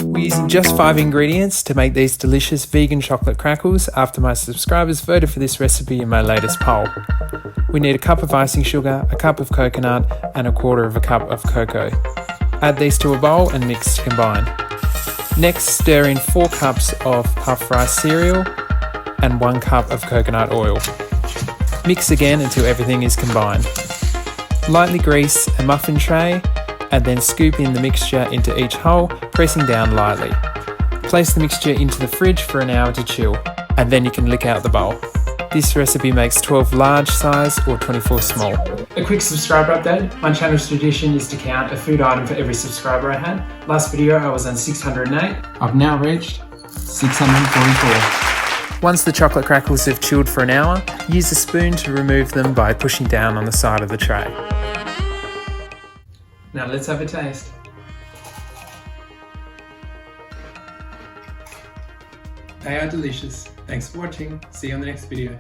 We're using just 5 ingredients to make these delicious vegan chocolate crackles after my subscribers voted for this recipe in my latest poll. We need a cup of icing sugar, a cup of coconut, and 1/4 cup of cocoa. Add these to a bowl and mix to combine. Next, stir in 4 cups of puff rice cereal and 1 cup of coconut oil. Mix again until everything is combined. Lightly grease a muffin tray and then scoop in the mixture into each hole, pressing down lightly. Place the mixture into the fridge for an hour to chill, and then you can lick out the bowl. This recipe makes 12 large size or 24 small. A quick subscriber update. My channel's tradition is to count a food item for every subscriber I had. Last video I was on 608. I've now reached 644. Once the chocolate crackles have chilled for an hour, use a spoon to remove them by pushing down on the side of the tray. Now let's have a taste. They are delicious. Thanks for watching. See you on the next video.